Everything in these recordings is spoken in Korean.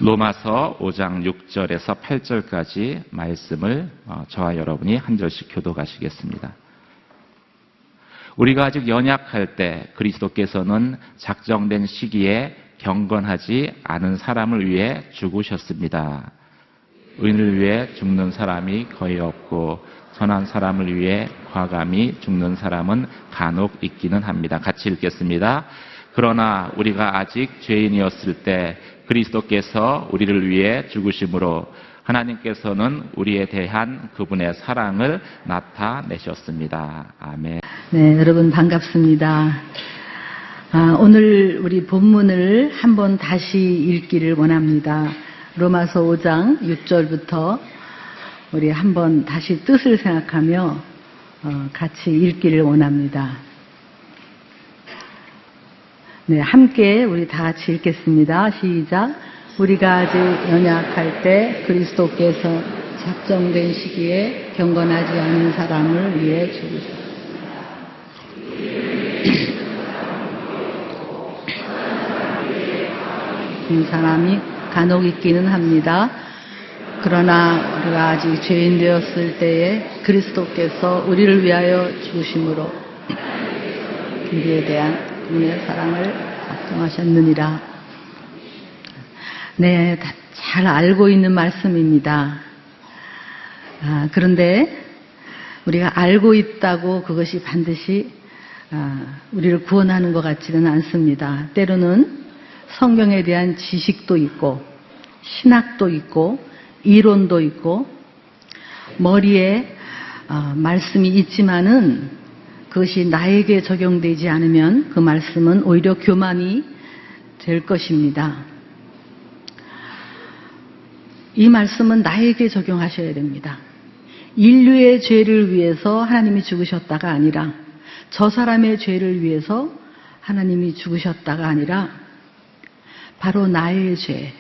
로마서 5장 6절에서 8절까지 말씀을 저와 여러분이 한 절씩 교독하시겠습니다. 우리가 아직 연약할 때 그리스도께서는 작정된 시기에 경건하지 않은 사람을 위해 죽으셨습니다. 의인을 위해 죽는 사람이 거의 없고 선한 사람을 위해 과감히 죽는 사람은 간혹 있기는 합니다. 같이 읽겠습니다. 그러나 우리가 아직 죄인이었을 때 그리스도께서 우리를 위해 죽으심으로 하나님께서는 우리에 대한 그분의 사랑을 나타내셨습니다. 아멘. 네, 여러분 반갑습니다. 오늘 우리 본문을 한번 다시 읽기를 원합니다. 로마서 5장 6절부터 우리 한번 다시 뜻을 생각하며 같이 읽기를 원합니다. 네, 함께 우리 다 같이 읽겠습니다. 시작. 우리가 아직 연약할 때 그리스도께서 작정된 시기에 경건하지 않은 사람을 위해 죽으셨습니다. 그 사람이 간혹 있기는 합니다. 그러나 우리가 아직 죄인 되었을 때에 그리스도께서 우리를 위하여 죽으심으로 우리에 대한 그분의 사랑을 작정하셨느니라. 네, 잘 알고 있는 말씀입니다. 그런데 우리가 알고 있다고 그것이 반드시 우리를 구원하는 것 같지는 않습니다. 때로는 성경에 대한 지식도 있고 신학도 있고 이론도 있고 머리에 말씀이 있지만은 그것이 나에게 적용되지 않으면 그 말씀은 오히려 교만이 될 것입니다. 이 말씀은 나에게 적용하셔야 됩니다. 인류의 죄를 위해서 하나님이 죽으셨다가 아니라 저 사람의 죄를 위해서 하나님이 죽으셨다가 아니라 바로 나의 죄,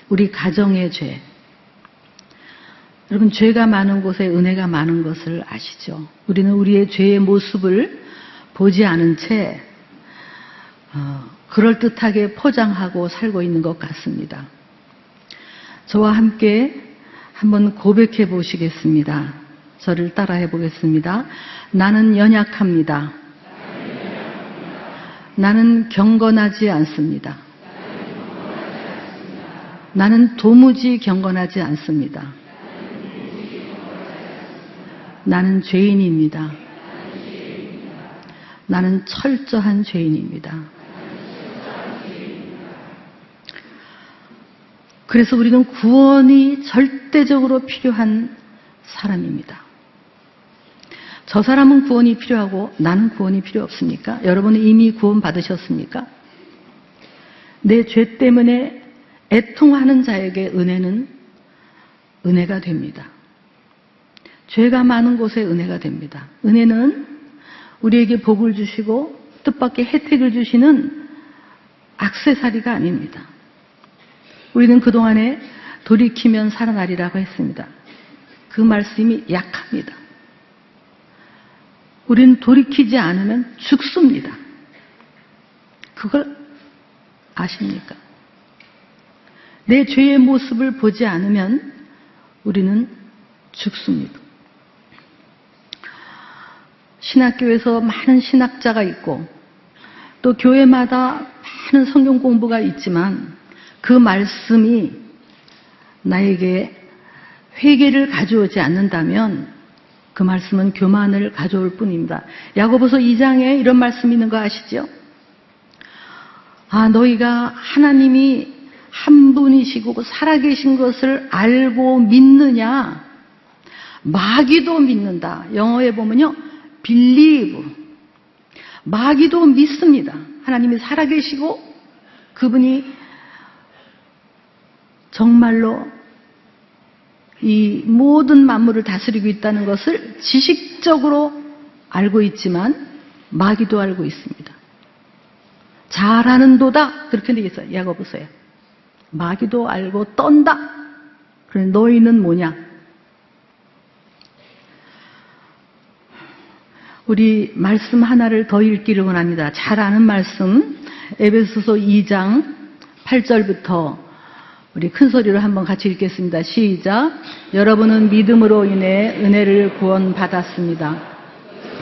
우리 가정의 죄. 여러분, 죄가 많은 곳에 은혜가 많은 것을 아시죠? 우리는 우리의 죄의 모습을 보지 않은 채 그럴듯하게 포장하고 살고 있는 것 같습니다. 저와 함께 한번 고백해 보시겠습니다. 저를 따라해 보겠습니다. 나는 연약합니다. 나는 경건하지 않습니다. 나는 도무지 경건하지 않습니다. 나는 죄인입니다. 나는 철저한 죄인입니다. 그래서 우리는 구원이 절대적으로 필요한 사람입니다. 저 사람은 구원이 필요하고 나는 구원이 필요 없습니까? 여러분은 이미 구원 받으셨습니까? 내 죄 때문에 애통하는 자에게 은혜는 은혜가 됩니다. 죄가 많은 곳에 은혜가 됩니다. 은혜는 우리에게 복을 주시고 뜻밖의 혜택을 주시는 액세서리가 아닙니다. 우리는 그동안에 돌이키면 살아나리라고 했습니다. 그 말씀이 약합니다. 우리는 돌이키지 않으면 죽습니다. 그걸 아십니까? 내 죄의 모습을 보지 않으면 우리는 죽습니다. 신학교에서 많은 신학자가 있고 또 교회마다 많은 성경 공부가 있지만 그 말씀이 나에게 회개를 가져오지 않는다면 그 말씀은 교만을 가져올 뿐입니다. 야고보서 2장에 이런 말씀이 있는 거 아시죠? 너희가 하나님이 한 분이시고 살아계신 것을 알고 믿느냐? 마귀도 믿는다. 영어에 보면요, believe. 마귀도 믿습니다. 하나님이 살아계시고 그분이 정말로 이 모든 만물을 다스리고 있다는 것을 지식적으로 알고 있지만 마귀도 알고 있습니다. 잘하는도다 그렇게 되어 있어요. 야고보서에. 마귀도 알고 떤다. 그런데 너희는 뭐냐? 우리 말씀 하나를 더 읽기를 원합니다. 잘 아는 말씀 에베소서 2장 8절부터 우리 큰 소리로 한번 같이 읽겠습니다. 시작. 여러분은 믿음으로 인해 은혜를 구원받았습니다.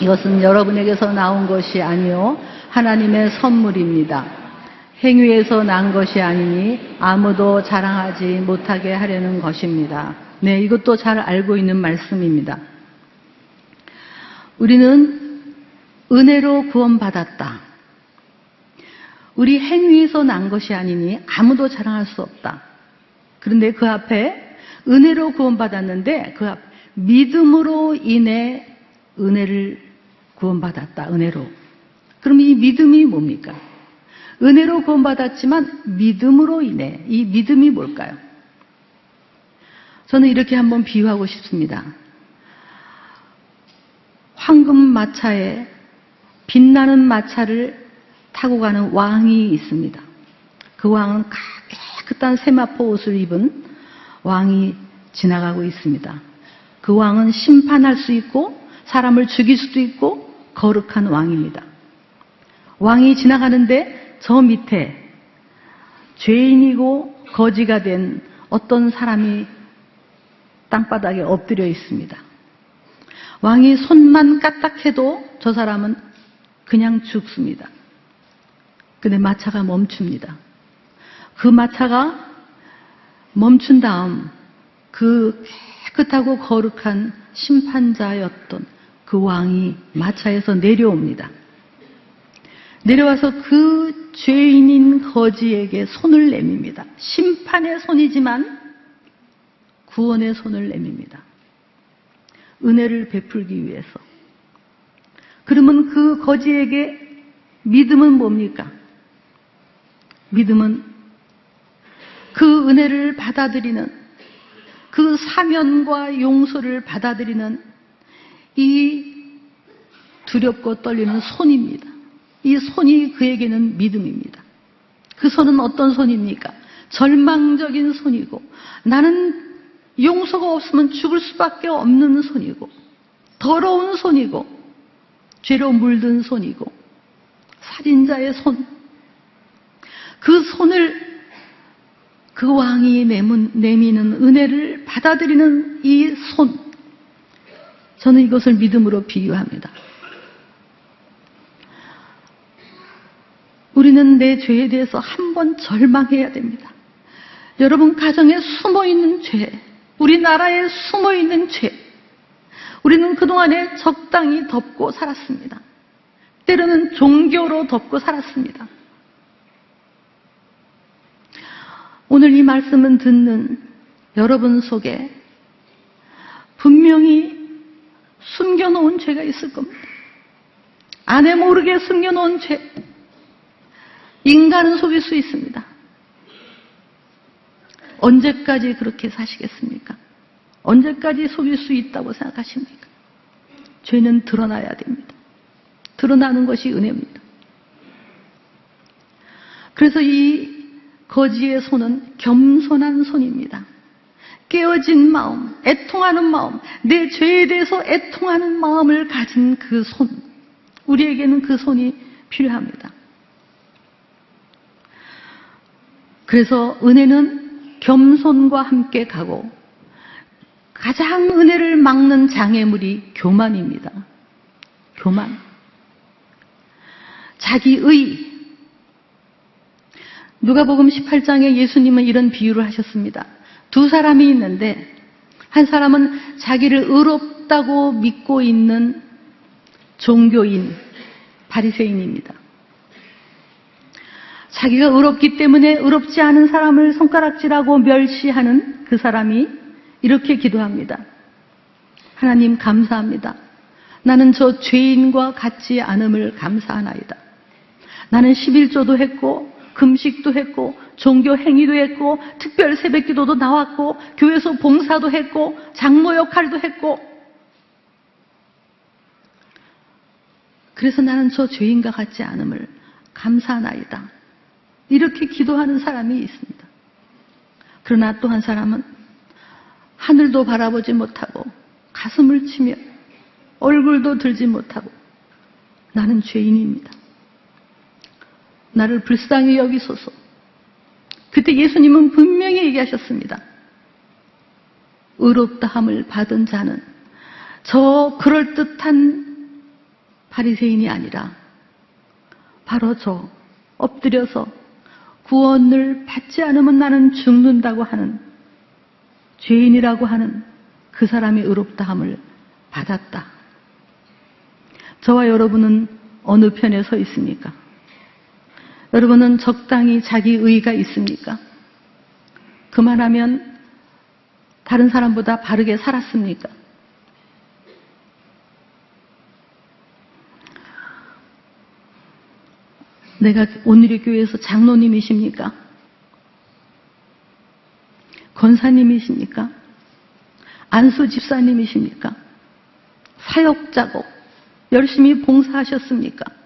이것은 여러분에게서 나온 것이 아니요 하나님의 선물입니다. 행위에서 난 것이 아니니 아무도 자랑하지 못하게 하려는 것입니다. 네, 이것도 잘 알고 있는 말씀입니다. 우리는 은혜로 구원받았다. 우리 행위에서 난 것이 아니니 아무도 자랑할 수 없다. 그런데 그 앞에 은혜로 구원받았는데 그 앞 믿음으로 인해 은혜를 구원받았다. 은혜로. 그럼 이 믿음이 뭡니까? 은혜로 구원받았지만 믿음으로 인해 이 믿음이 뭘까요? 저는 이렇게 한번 비유하고 싶습니다. 황금 마차에 빛나는 마차를 타고 가는 왕이 있습니다. 그 왕은 깨끗한 세마포 옷을 입은 왕이 지나가고 있습니다. 그 왕은 심판할 수 있고 사람을 죽일 수도 있고 거룩한 왕입니다. 왕이 지나가는데 저 밑에 죄인이고 거지가 된 어떤 사람이 땅바닥에 엎드려 있습니다. 왕이 손만 까딱해도 저 사람은 그냥 죽습니다. 근데 마차가 멈춥니다. 그 마차가 멈춘 다음 그 깨끗하고 거룩한 심판자였던 그 왕이 마차에서 내려옵니다. 내려와서 그 죄인인 거지에게 손을 내밉니다. 심판의 손이지만 구원의 손을 내밉니다. 은혜를 베풀기 위해서. 그러면 그 거지에게 믿음은 뭡니까? 믿음은 그 은혜를 받아들이는, 그 사면과 용서를 받아들이는 이 두렵고 떨리는 손입니다. 이 손이 그에게는 믿음입니다. 그 손은 어떤 손입니까? 절망적인 손이고, 나는 용서가 없으면 죽을 수밖에 없는 손이고, 더러운 손이고, 죄로 물든 손이고, 살인자의 손. 그 손을 그 왕이 내미는 은혜를 받아들이는 이 손. 저는 이것을 믿음으로 비유합니다. 우리는 내 죄에 대해서 한번 절망해야 됩니다. 여러분 가정에 숨어있는 죄, 우리나라에 숨어있는 죄, 우리는 그동안에 적당히 덮고 살았습니다. 때로는 종교로 덮고 살았습니다. 오늘 이 말씀을 듣는 여러분 속에 분명히 숨겨놓은 죄가 있을 겁니다. 아내 모르게 숨겨놓은 죄. 인간은 속일 수 있습니다. 언제까지 그렇게 사시겠습니까? 언제까지 속일 수 있다고 생각하십니까? 죄는 드러나야 됩니다. 드러나는 것이 은혜입니다. 그래서 이 거지의 손은 겸손한 손입니다. 깨어진 마음, 애통하는 마음, 내 죄에 대해서 애통하는 마음을 가진 그 손. 우리에게는 그 손이 필요합니다. 그래서 은혜는 겸손과 함께 가고 가장 은혜를 막는 장애물이 교만입니다. 교만. 자기의. 누가복음 18장에 예수님은 이런 비유를 하셨습니다. 두 사람이 있는데 한 사람은 자기를 의롭다고 믿고 있는 종교인, 바리새인입니다. 자기가 의롭기 때문에 의롭지 않은 사람을 손가락질하고 멸시하는 그 사람이 이렇게 기도합니다. 하나님 감사합니다. 나는 저 죄인과 같지 않음을 감사하나이다. 나는 11조도 했고 금식도 했고 종교 행위도 했고 특별 새벽기도도 나왔고 교회에서 봉사도 했고 장로 역할도 했고 그래서 나는 저 죄인과 같지 않음을 감사하나이다. 이렇게 기도하는 사람이 있습니다. 그러나 또 한 사람은 하늘도 바라보지 못하고 가슴을 치며 얼굴도 들지 못하고 나는 죄인입니다. 나를 불쌍히 여기소서. 그때 예수님은 분명히 얘기하셨습니다. 의롭다함을 받은 자는 저 그럴듯한 바리새인이 아니라 바로 저 엎드려서 구원을 받지 않으면 나는 죽는다고 하는 죄인이라고 하는 그 사람이 의롭다함을 받았다. 저와 여러분은 어느 편에 서 있습니까? 여러분은 적당히 자기 의의가 있습니까? 그만하면 다른 사람보다 바르게 살았습니까? 내가 오늘의 교회에서 장로님이십니까? 권사님이십니까? 안수 집사님이십니까? 사역자고 열심히 봉사하셨습니까?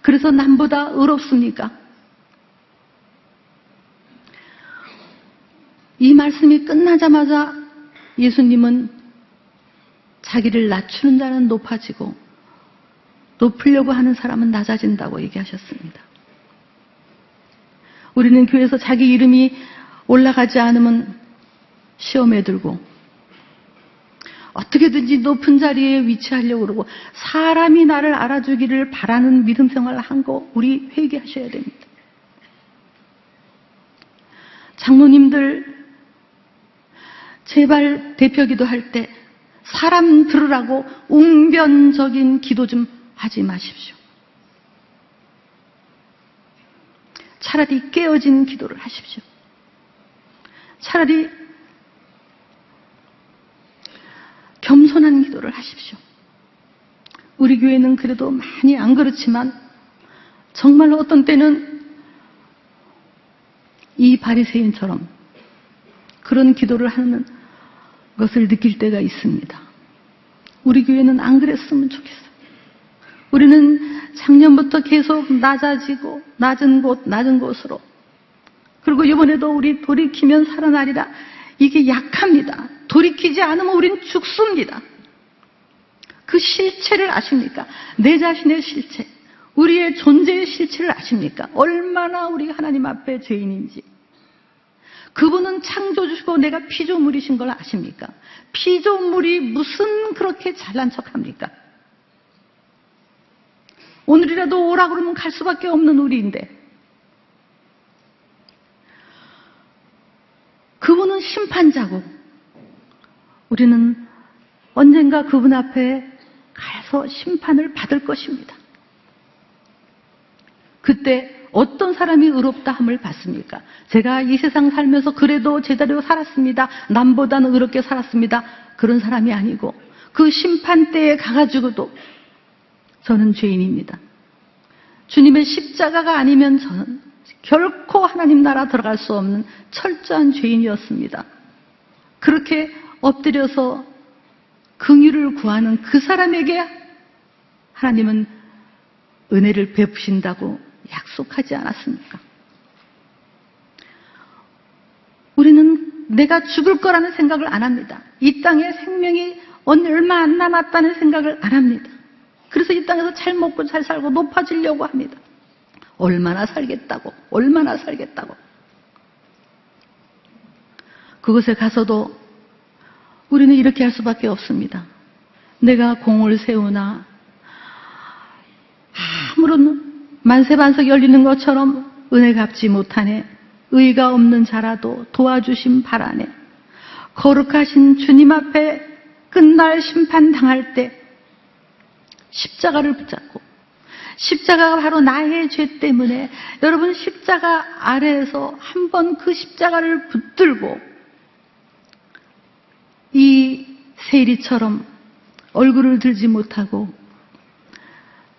그래서 남보다 의롭습니까? 이 말씀이 끝나자마자 예수님은 자기를 낮추는 자는 높아지고 높으려고 하는 사람은 낮아진다고 얘기하셨습니다. 우리는 교회에서 자기 이름이 올라가지 않으면 시험에 들고 어떻게든지 높은 자리에 위치하려고 그러고 사람이 나를 알아주기를 바라는 믿음 생활을 한 거 우리 회개하셔야 됩니다. 장로님들 제발 대표 기도할 때 사람 들으라고 웅변적인 기도 좀 하지 마십시오. 차라리 깨어진 기도를 하십시오. 차라리 겸손한 기도를 하십시오. 우리 교회는 그래도 많이 안 그렇지만 정말로 어떤 때는 이 바리새인처럼 그런 기도를 하는 것을 느낄 때가 있습니다. 우리 교회는 안 그랬으면 좋겠어요. 우리는 작년부터 계속 낮아지고 낮은 곳으로 그리고 이번에도 우리 돌이키면 살아나리라. 이게 약합니다. 돌이키지 않으면 우린 죽습니다. 그 실체를 아십니까? 내 자신의 실체, 우리의 존재의 실체를 아십니까? 얼마나 우리가 하나님 앞에 죄인인지. 그분은 창조주시고 내가 피조물이신 걸 아십니까? 피조물이 무슨 그렇게 잘난 척합니까? 오늘이라도 오라 그러면 갈 수밖에 없는 우리인데 그분은 심판자고 우리는 언젠가 그분 앞에 가서 심판을 받을 것입니다. 그때 어떤 사람이 의롭다함을 받습니까? 제가 이 세상 살면서 그래도 제대로 살았습니다. 남보다는 의롭게 살았습니다. 그런 사람이 아니고 그 심판대에 가가지고도 저는 죄인입니다. 주님의 십자가가 아니면 저는 결코 하나님 나라 들어갈 수 없는 철저한 죄인이었습니다. 그렇게 엎드려서 긍휼을 구하는 그 사람에게 하나님은 은혜를 베푸신다고 약속하지 않았습니까? 우리는 내가 죽을 거라는 생각을 안 합니다. 이 땅에 생명이 얼마 안 남았다는 생각을 안 합니다. 그래서 이 땅에서 잘 먹고 잘 살고 높아지려고 합니다. 얼마나 살겠다고. 그곳에 가서도 우리는 이렇게 할 수밖에 없습니다. 내가 공을 세우나 아무런 만세반석 열리는 것처럼 은혜 갚지 못하네. 의가 없는 자라도 도와주심 바라네. 거룩하신 주님 앞에 끝날 심판 당할 때 십자가를 붙잡고 십자가가 바로 나의 죄 때문에 여러분 십자가 아래에서 한번 그 십자가를 붙들고 이 세리처럼 얼굴을 들지 못하고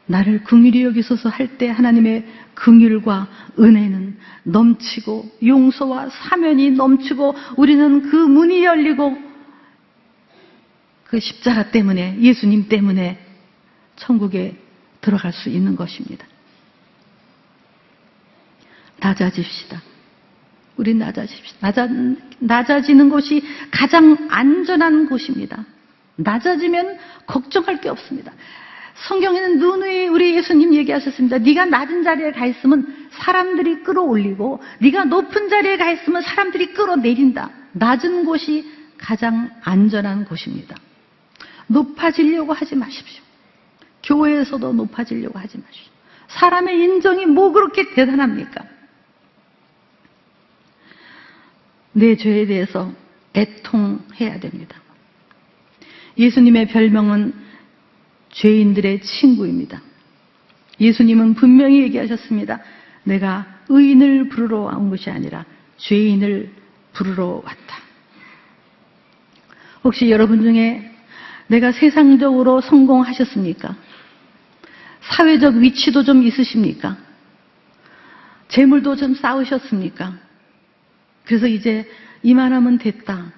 나를 긍휼히 여기소서 할 때 하나님의 긍휼과 은혜는 넘치고 용서와 사면이 넘치고 우리는 그 문이 열리고 그 십자가 때문에 예수님 때문에 천국에 들어갈 수 있는 것입니다. 낮아집시다. 우리 낮아집시다. 낮아지는 곳이 가장 안전한 곳입니다. 낮아지면 걱정할 게 없습니다. 성경에는 누누이 우리 예수님 얘기하셨습니다. 네가 낮은 자리에 가 있으면 사람들이 끌어올리고 네가 높은 자리에 가 있으면 사람들이 끌어내린다. 낮은 곳이 가장 안전한 곳입니다. 높아지려고 하지 마십시오. 교회에서도 높아지려고 하지 마십시오. 사람의 인정이 뭐 그렇게 대단합니까? 내 죄에 대해서 애통해야 됩니다. 예수님의 별명은 죄인들의 친구입니다. 예수님은 분명히 얘기하셨습니다. 내가 의인을 부르러 온 것이 아니라 죄인을 부르러 왔다. 혹시 여러분 중에 내가 세상적으로 성공하셨습니까? 사회적 위치도 좀 있으십니까? 재물도 좀 쌓으셨습니까? 그래서 이제 이만하면 됐다.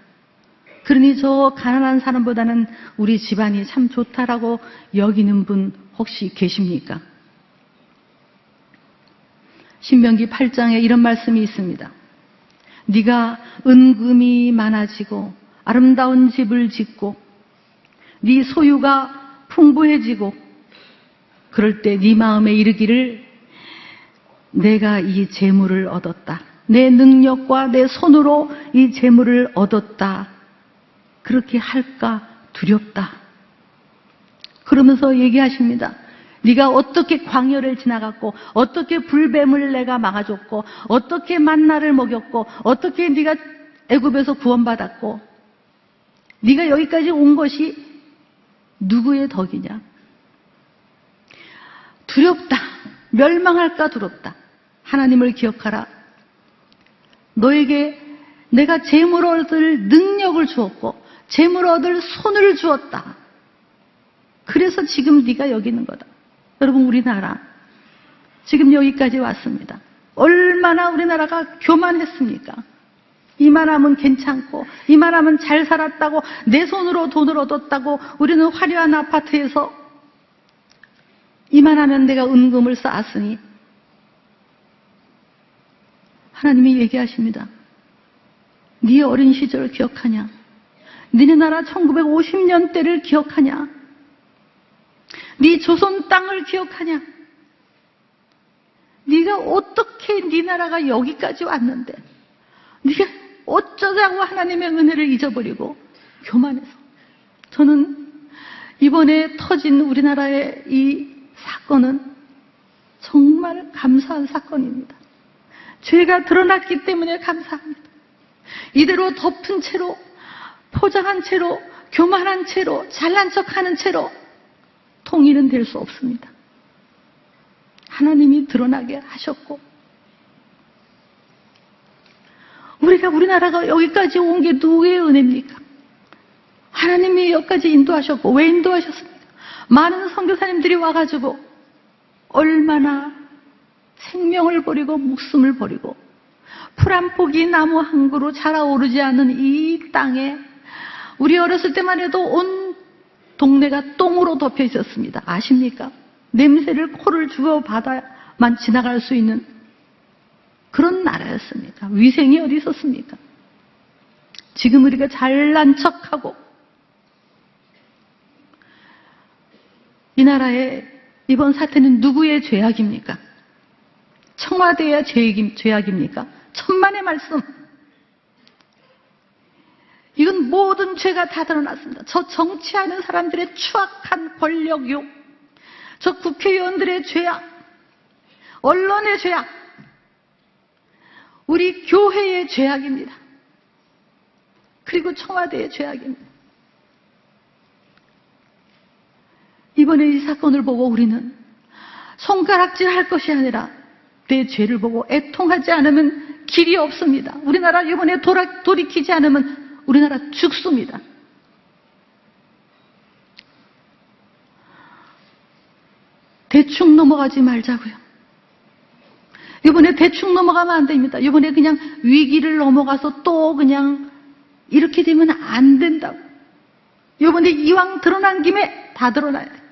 그러니 저 가난한 사람보다는 우리 집안이 참 좋다라고 여기는 분 혹시 계십니까? 신명기 8장에 이런 말씀이 있습니다. 네가 은금이 많아지고 아름다운 집을 짓고 네 소유가 풍부해지고 그럴 때 네 마음에 이르기를 내가 이 재물을 얻었다. 내 능력과 내 손으로 이 재물을 얻었다. 그렇게 할까 두렵다. 그러면서 얘기하십니다. 네가 어떻게 광야를 지나갔고 어떻게 불뱀을 내가 막아줬고 어떻게 만나를 먹였고 어떻게 네가 애굽에서 구원받았고 네가 여기까지 온 것이 누구의 덕이냐? 두렵다. 멸망할까 두렵다. 하나님을 기억하라. 너에게 내가 재물 얻을 능력을 주었고 재물 얻을 손을 주었다. 그래서 지금 네가 여기 있는 거다. 여러분, 우리나라 지금 여기까지 왔습니다. 얼마나 우리나라가 교만했습니까? 이만하면 괜찮고 이만하면 잘 살았다고 내 손으로 돈을 얻었다고 우리는 화려한 아파트에서 이만하면 내가 은금을 쌓았으니 하나님이 얘기하십니다. 네 어린 시절을 기억하냐? 너네 나라 1950년대를 기억하냐? 네 조선 땅을 기억하냐? 네가 어떻게 네 나라가 여기까지 왔는데 네가 어쩌자고 하나님의 은혜를 잊어버리고 교만해서. 저는 이번에 터진 우리나라의 이 사건은 정말 감사한 사건입니다. 죄가 드러났기 때문에 감사합니다. 이대로 덮은 채로, 포장한 채로, 교만한 채로, 잘난 척하는 채로 통일은 될 수 없습니다. 하나님이 드러나게 하셨고 우리나라가 여기까지 온 게 누구의 은혜입니까? 하나님이 여기까지 인도하셨고. 왜 인도하셨습니까? 많은 선교사님들이 와가지고 얼마나 생명을 버리고 목숨을 버리고 풀 한 포기 나무 한 그루 자라오르지 않은 이 땅에 우리 어렸을 때만 해도 온 동네가 똥으로 덮여 있었습니다. 아십니까? 냄새를 코를 주고받아만 지나갈 수 있는 그런 나라였습니까? 위생이 어디 있었습니까? 지금 우리가 잘난 척하고 이 나라의 이번 사태는 누구의 죄악입니까? 청와대의 죄악입니까? 천만의 말씀. 이건 모든 죄가 다 드러났습니다. 저 정치하는 사람들의 추악한 권력욕, 저 국회의원들의 죄악, 언론의 죄악, 우리 교회의 죄악입니다. 그리고 청와대의 죄악입니다. 이번에 이 사건을 보고 우리는 손가락질 할 것이 아니라 내 죄를 보고 애통하지 않으면 길이 없습니다. 우리나라 이번에 돌이키지 않으면 우리나라 죽습니다. 대충 넘어가지 말자고요. 이번에 대충 넘어가면 안 됩니다. 이번에 그냥 위기를 넘어가서 또 그냥 이렇게 되면 안 된다고. 이번에 이왕 드러난 김에 다 드러나야 돼.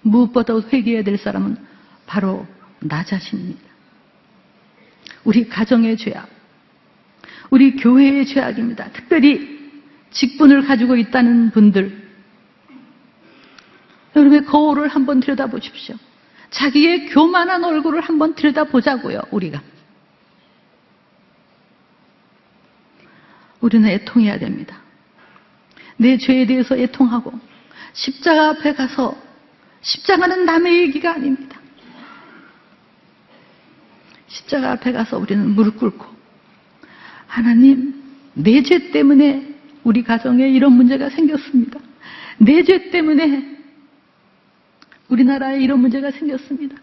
무엇보다 회개해야 될 사람은 바로 나 자신입니다. 우리 가정의 죄악, 우리 교회의 죄악입니다. 특별히 직분을 가지고 있다는 분들, 여러분의 거울을 한번 들여다보십시오. 자기의 교만한 얼굴을 한번 들여다보자고요, 우리가. 우리는 애통해야 됩니다. 내 죄에 대해서 애통하고 십자가 앞에 가서, 십자가는 남의 얘기가 아닙니다. 십자가 앞에 가서 우리는 무릎 꿇고, 하나님, 내 죄 때문에 우리 가정에 이런 문제가 생겼습니다. 내 죄 때문에 우리나라에 이런 문제가 생겼습니다.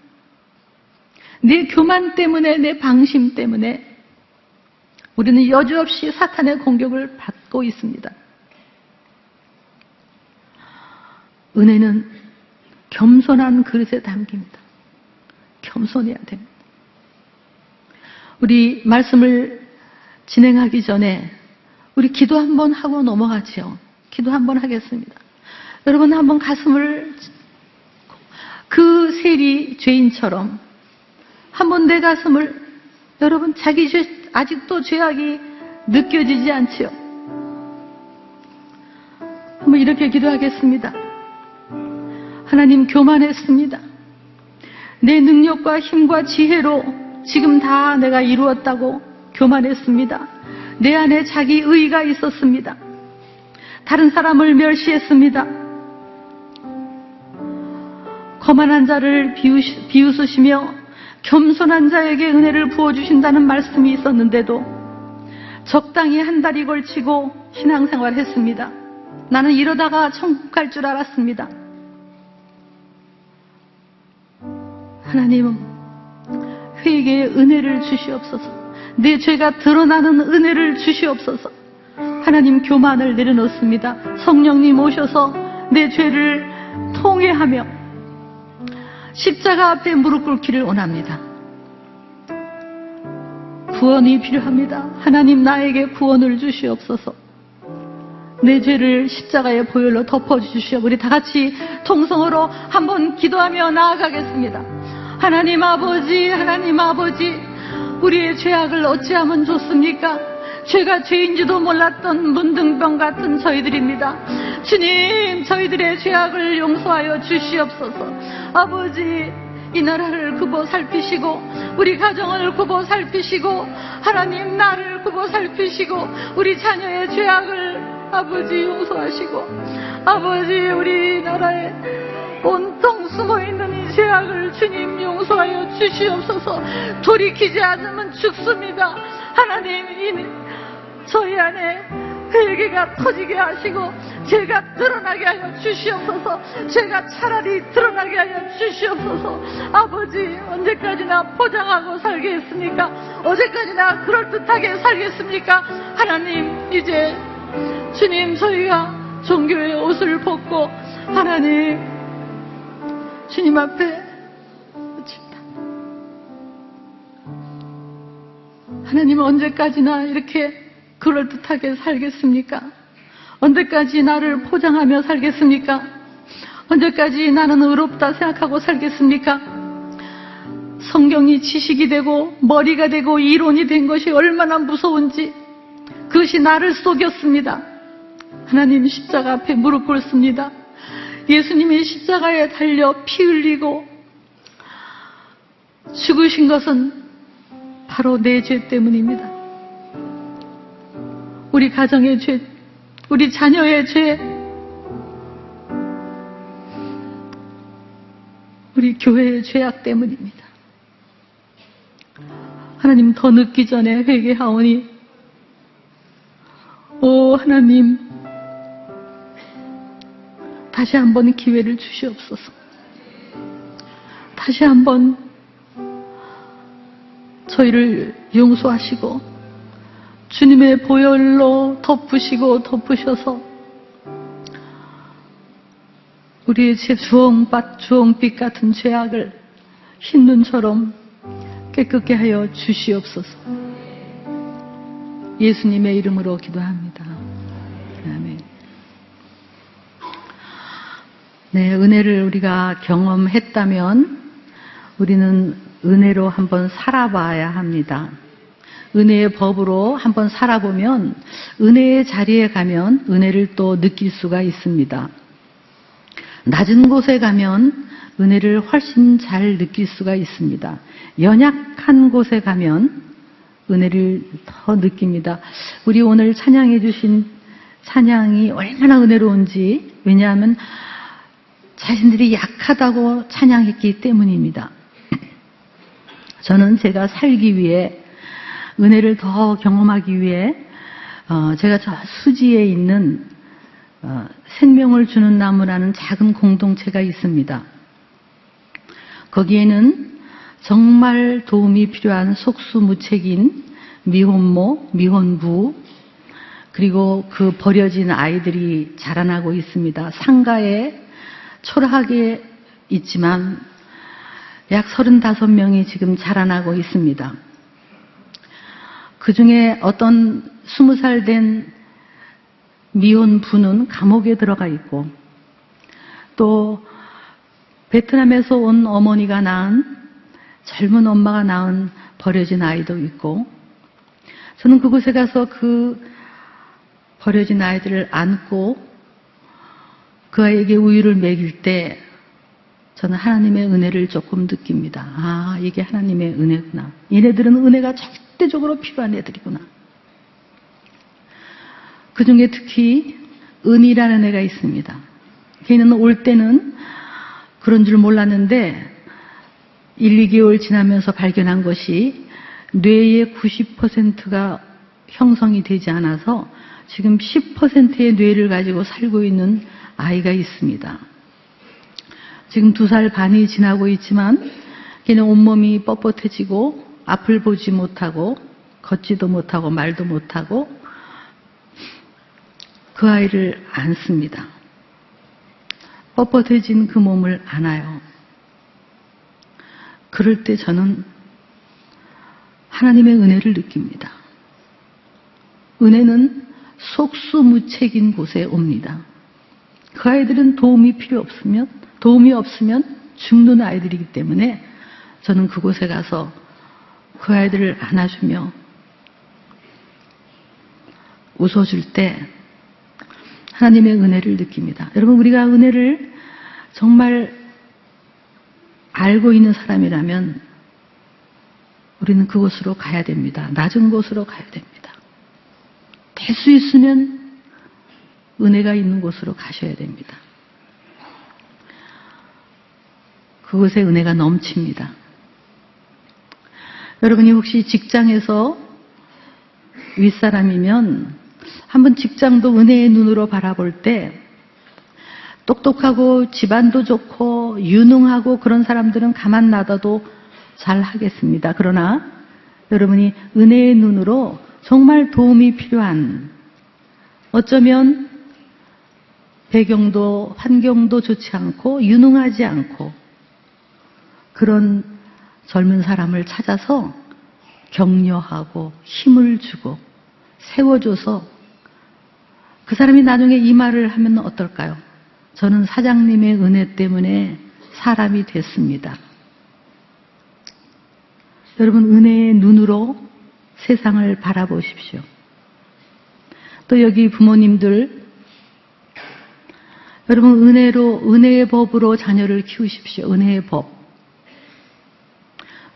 내 교만 때문에, 내 방심 때문에 우리는 여지없이 사탄의 공격을 받고 있습니다. 은혜는 겸손한 그릇에 담깁니다. 겸손해야 됩니다. 우리 말씀을 진행하기 전에 우리 기도 한번 하고 넘어가지요. 기도 한번 하겠습니다. 여러분 한번 가슴을, 그 세리 죄인처럼 한번 내 가슴을, 여러분 자기 죄, 아직도 죄악이 느껴지지 않지요? 한번 이렇게 기도하겠습니다. 하나님, 교만했습니다. 내 능력과 힘과 지혜로 지금 다 내가 이루었다고 교만했습니다. 내 안에 자기 의의가 있었습니다. 다른 사람을 멸시했습니다. 거만한 자를 비웃으시며 겸손한 자에게 은혜를 부어주신다는 말씀이 있었는데도 적당히 한 달이 걸치고 신앙생활을 했습니다. 나는 이러다가 천국 갈 줄 알았습니다. 하나님은 회개의 은혜를 주시옵소서. 내 죄가 드러나는 은혜를 주시옵소서. 하나님, 교만을 내려놓습니다. 성령님 오셔서 내 죄를 통회하며 십자가 앞에 무릎 꿇기를 원합니다. 구원이 필요합니다. 하나님, 나에게 구원을 주시옵소서. 내 죄를 십자가의 보혈로 덮어주시오. 우리 다 같이 통성으로 한번 기도하며 나아가겠습니다. 하나님 아버지, 하나님 아버지, 우리의 죄악을 어찌하면 좋습니까? 죄가 죄인지도 몰랐던 문둥병 같은 저희들입니다. 주님, 저희들의 죄악을 용서하여 주시옵소서. 아버지, 이 나라를 굽어 살피시고 우리 가정을 굽어 살피시고 하나님, 나를 굽어 살피시고 우리 자녀의 죄악을 아버지 용서하시고, 아버지, 우리나라에 온통 숨어있는 이 죄악을 주님 용서하여 주시옵소서. 돌이키지 않으면 죽습니다. 하나님, 저희 안에 회개가 터지게 하시고 죄가 드러나게 하여 주시옵소서. 죄가 차라리 드러나게 하여 주시옵소서. 아버지, 언제까지나 포장하고 살겠습니까? 언제까지나 그럴듯하게 살겠습니까? 하나님, 이제 주님, 저희가 종교의 옷을 벗고 하나님, 주님 앞에 묻힙니다. 하나님, 언제까지나 이렇게 그럴듯하게 살겠습니까? 언제까지 나를 포장하며 살겠습니까? 언제까지 나는 의롭다 생각하고 살겠습니까? 성경이 지식이 되고 머리가 되고 이론이 된 것이 얼마나 무서운지, 그것이 나를 속였습니다. 하나님, 십자가 앞에 무릎 꿇습니다. 예수님이 십자가에 달려 피 흘리고 죽으신 것은 바로 내 죄 때문입니다. 우리 가정의 죄, 우리 자녀의 죄, 우리 교회의 죄악 때문입니다. 하나님, 더 늦기 전에 회개하오니, 오 하나님, 다시 한번 기회를 주시옵소서. 다시 한번 저희를 용서하시고 주님의 보혈로 덮으시고 덮으셔서 우리의 주홍빛 같은 죄악을 흰눈처럼 깨끗게 하여 주시옵소서. 예수님의 이름으로 기도합니다. 아멘. 네, 은혜를 우리가 경험했다면 우리는 은혜로 한번 살아봐야 합니다. 은혜의 법으로 한번 살아보면 은혜의 자리에 가면 은혜를 또 느낄 수가 있습니다. 낮은 곳에 가면 은혜를 훨씬 잘 느낄 수가 있습니다. 연약한 곳에 가면 은혜를 더 느낍니다. 우리 오늘 찬양해 주신 찬양이 얼마나 은혜로운지, 왜냐하면 자신들이 약하다고 찬양했기 때문입니다. 저는 제가 살기 위해, 은혜를 더 경험하기 위해 제가 저 수지에 있는 생명을 주는 나무라는 작은 공동체가 있습니다. 거기에는 정말 도움이 필요한 속수무책인 미혼모, 미혼부, 그리고 그 버려진 아이들이 자라나고 있습니다. 상가에 초라하게 있지만 약 35명이 지금 자라나고 있습니다. 그 중에 어떤 20살 된 미혼부는 감옥에 들어가 있고, 또 베트남에서 온 어머니가 낳은, 젊은 엄마가 낳은 버려진 아이도 있고, 저는 그곳에 가서 그 버려진 아이들을 안고 그 아이에게 우유를 먹일 때 저는 하나님의 은혜를 조금 느낍니다. 아, 이게 하나님의 은혜구나. 얘네들은 은혜가 절대적으로 필요한 애들이구나. 그 중에 특히 은이라는 애가 있습니다. 걔는 올 때는 그런 줄 몰랐는데 1, 2개월 지나면서 발견한 것이 뇌의 90%가 형성이 되지 않아서 지금 10%의 뇌를 가지고 살고 있는 아이가 있습니다. 지금 2살 반이 지나고 있지만 걔는 온몸이 뻣뻣해지고 앞을 보지 못하고 걷지도 못하고 말도 못하고 그 아이를 안습니다. 뻣뻣해진 그 몸을 안아요. 그럴 때 저는 하나님의 은혜를 느낍니다. 은혜는 속수무책인 곳에 옵니다. 그 아이들은 도움이 없으면 죽는 아이들이기 때문에 저는 그곳에 가서 그 아이들을 안아주며 웃어줄 때 하나님의 은혜를 느낍니다. 여러분, 우리가 은혜를 정말 알고 있는 사람이라면 우리는 그곳으로 가야 됩니다. 낮은 곳으로 가야 됩니다. 될 수 있으면 은혜가 있는 곳으로 가셔야 됩니다. 그곳에 은혜가 넘칩니다. 여러분이 혹시 직장에서 윗사람이면 한번 직장도 은혜의 눈으로 바라볼 때 똑똑하고 집안도 좋고 유능하고 그런 사람들은 가만 놔둬도 잘 하겠습니다. 그러나 여러분이 은혜의 눈으로 정말 도움이 필요한, 어쩌면 배경도 환경도 좋지 않고 유능하지 않고 그런 젊은 사람을 찾아서 격려하고 힘을 주고 세워줘서 그 사람이 나중에 이 말을 하면 어떨까요? 저는 사장님의 은혜 때문에 사람이 됐습니다. 여러분, 은혜의 눈으로 세상을 바라보십시오. 또 여기 부모님들, 여러분 은혜의 법으로 자녀를 키우십시오. 은혜의 법.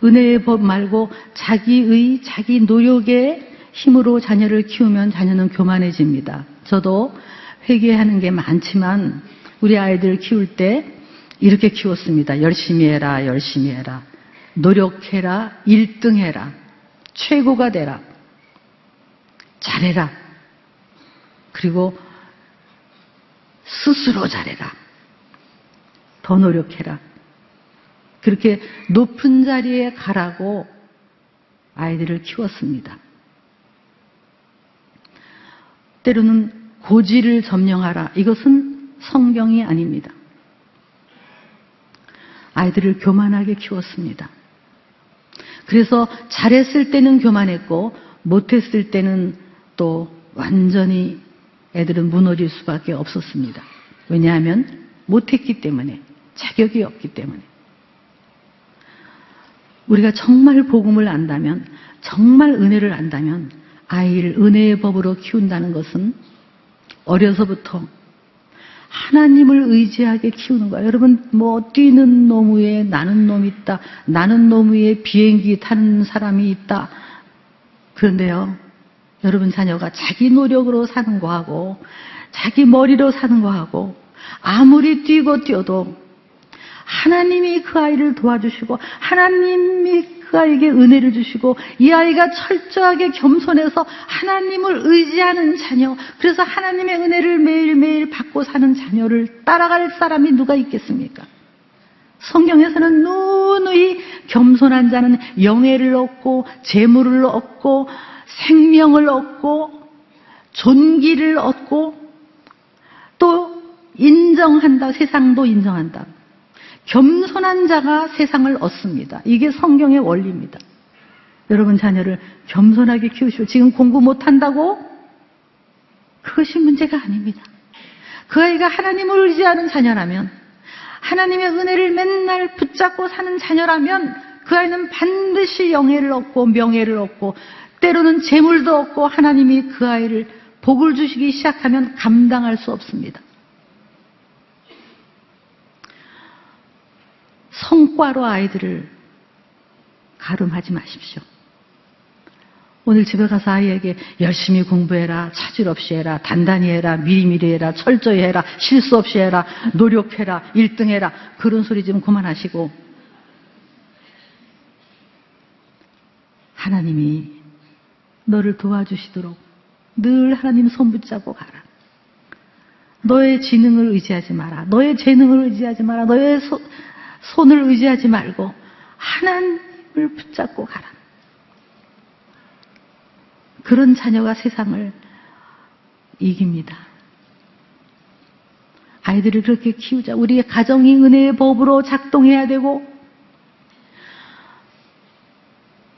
은혜의 법 말고 자기 노력의 힘으로 자녀를 키우면 자녀는 교만해집니다. 저도 회개하는 게 많지만 우리 아이들 키울 때 이렇게 키웠습니다. 열심히 해라, 열심히 해라. 노력해라, 1등 해라. 최고가 되라. 잘해라. 그리고 스스로 잘해라. 더 노력해라. 그렇게 높은 자리에 가라고 아이들을 키웠습니다. 때로는 고지를 점령하라. 이것은 성경이 아닙니다. 아이들을 교만하게 키웠습니다. 그래서 잘했을 때는 교만했고 못했을 때는 또 완전히 애들은 무너질 수밖에 없었습니다. 왜냐하면 못했기 때문에, 자격이 없기 때문에. 우리가 정말 복음을 안다면, 정말 은혜를 안다면 아이를 은혜의 법으로 키운다는 것은 어려서부터 하나님을 의지하게 키우는 거예요. 여러분, 뭐 뛰는 놈 위에 나는 놈이 있다. 나는 놈 위에 비행기 타는 사람이 있다. 그런데요, 여러분 자녀가 자기 노력으로 사는 거하고 자기 머리로 사는 거하고 아무리 뛰고 뛰어도 하나님이 그 아이를 도와주시고 하나님이 그 아이에게 은혜를 주시고 이 아이가 철저하게 겸손해서 하나님을 의지하는 자녀, 그래서 하나님의 은혜를 매일매일 받고 사는 자녀를 따라갈 사람이 누가 있겠습니까? 성경에서는 누누이 겸손한 자는 영예를 얻고 재물을 얻고 생명을 얻고 존귀를 얻고 또 인정한다, 세상도 인정한다. 겸손한 자가 세상을 얻습니다. 이게 성경의 원리입니다. 여러분 자녀를 겸손하게 키우시고, 지금 공부 못한다고? 그것이 문제가 아닙니다. 그 아이가 하나님을 의지하는 자녀라면, 하나님의 은혜를 맨날 붙잡고 사는 자녀라면 그 아이는 반드시 영예를 얻고 명예를 얻고 때로는 재물도 얻고, 하나님이 그 아이를 복을 주시기 시작하면 감당할 수 없습니다. 성과로 아이들을 가름하지 마십시오. 오늘 집에 가서 아이에게 열심히 공부해라, 차질 없이 해라, 단단히 해라, 미리미리 해라, 철저히 해라, 실수 없이 해라, 노력해라, 1등 해라, 그런 소리 좀 그만하시고 하나님이 너를 도와주시도록 늘 하나님 손 붙잡고 가라. 너의 지능을 의지하지 마라. 너의 재능을 의지하지 마라. 너의 손을 의지하지 말고 하나님을 붙잡고 가라. 그런 자녀가 세상을 이깁니다. 아이들을 그렇게 키우자. 우리의 가정이 은혜의 법으로 작동해야 되고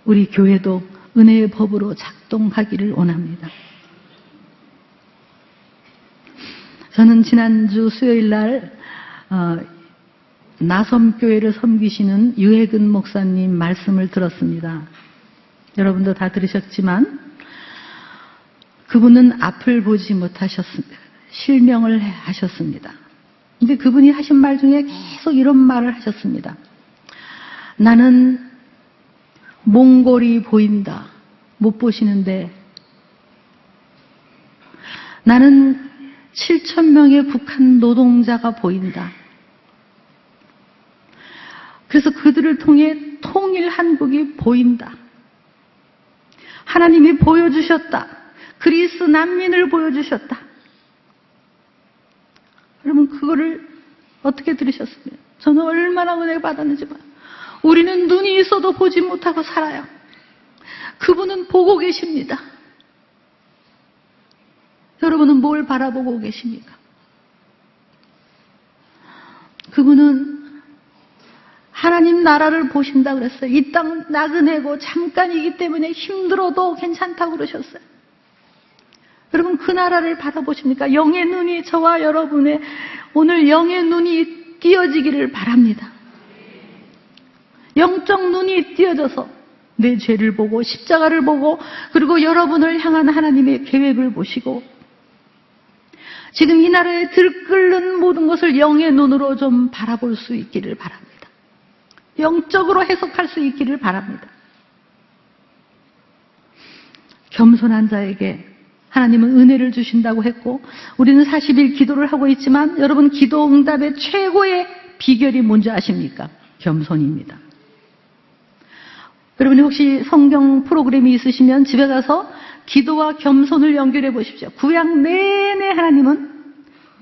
우리 교회도 은혜의 법으로 작동하기를 원합니다. 저는 지난주 수요일 날 나섬교회를 섬기시는 유해근 목사님 말씀을 들었습니다. 여러분도 다 들으셨지만 그분은 앞을 보지 못하셨습니다. 실명을 하셨습니다. 근데 그분이 하신 말 중에 계속 이런 말을 하셨습니다. 나는 몽골이 보인다. 못 보시는데 나는 7,000명의 북한 노동자가 보인다. 그래서 그들을 통해 통일 한국이 보인다. 하나님이 보여주셨다. 그리스 난민을 보여주셨다. 여러분 그거를 어떻게 들으셨습니까? 저는 얼마나 은혜 받았는지 봐요. 우리는 눈이 있어도 보지 못하고 살아요. 그분은 보고 계십니다. 여러분은 뭘 바라보고 계십니까? 그분은 하나님 나라를 보신다 그랬어요. 이 땅은 나그네고 잠깐이기 때문에 힘들어도 괜찮다고 그러셨어요. 여러분 그 나라를 바라보십니까? 영의 눈이 저와 여러분의 오늘 영의 눈이 띄어지기를 바랍니다. 영적 눈이 띄어져서 내 죄를 보고 십자가를 보고 그리고 여러분을 향한 하나님의 계획을 보시고 지금 이 나라에 들끓는 모든 것을 영의 눈으로 좀 바라볼 수 있기를 바랍니다. 영적으로 해석할 수 있기를 바랍니다. 겸손한 자에게 하나님은 은혜를 주신다고 했고 우리는 40일 기도를 하고 있지만 여러분 기도 응답의 최고의 비결이 뭔지 아십니까? 겸손입니다. 여러분이 혹시 성경 프로그램이 있으시면 집에 가서 기도와 겸손을 연결해 보십시오. 구약 내내 하나님은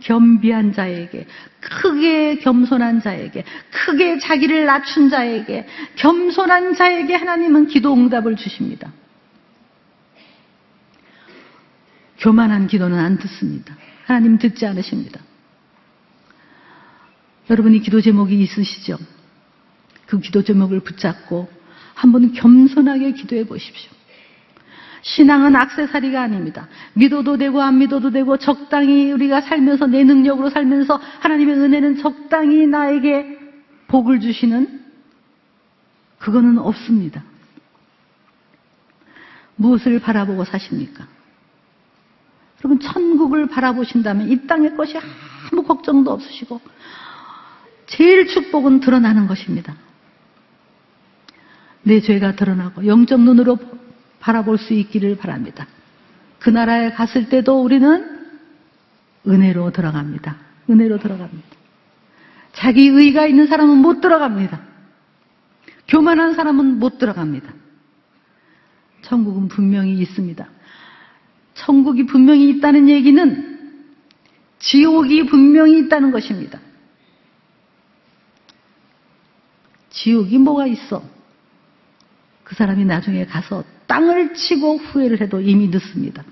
겸비한 자에게, 크게 겸손한 자에게, 크게 자기를 낮춘 자에게, 겸손한 자에게 하나님은 기도 응답을 주십니다. 교만한 기도는 안 듣습니다. 하나님 듣지 않으십니다. 여러분이 기도 제목이 있으시죠? 그 기도 제목을 붙잡고 한번 겸손하게 기도해 보십시오. 신앙은 액세서리가 아닙니다. 믿어도 되고 안 믿어도 되고 적당히 우리가 살면서 내 능력으로 살면서 하나님의 은혜는 적당히 나에게 복을 주시는 그거는 없습니다. 무엇을 바라보고 사십니까? 여러분 천국을 바라보신다면 이 땅의 것이 아무 걱정도 없으시고 제일 축복은 드러나는 것입니다. 내 죄가 드러나고 영적 눈으로 바라볼 수 있기를 바랍니다. 그 나라에 갔을 때도 우리는 은혜로 들어갑니다. 은혜로 들어갑니다. 자기 의가 있는 사람은 못 들어갑니다. 교만한 사람은 못 들어갑니다. 천국은 분명히 있습니다. 천국이 분명히 있다는 얘기는 지옥이 분명히 있다는 것입니다. 지옥이 뭐가 있어? 그 사람이 나중에 가서 땅을 치고 후회를 해도 이미 늦습니다.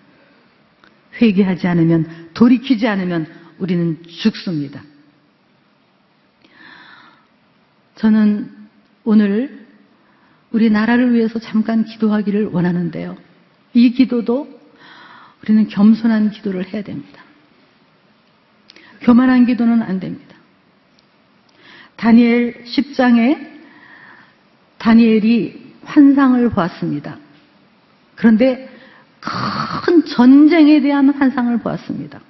회개하지 않으면, 돌이키지 않으면 우리는 죽습니다. 저는 오늘 우리 나라를 위해서 잠깐 기도하기를 원하는데요. 이 기도도 우리는 겸손한 기도를 해야 됩니다. 교만한 기도는 안 됩니다. 다니엘 10장에 다니엘이 환상을 보았습니다. 그런데 큰 전쟁에 대한 환상을 보았습니다.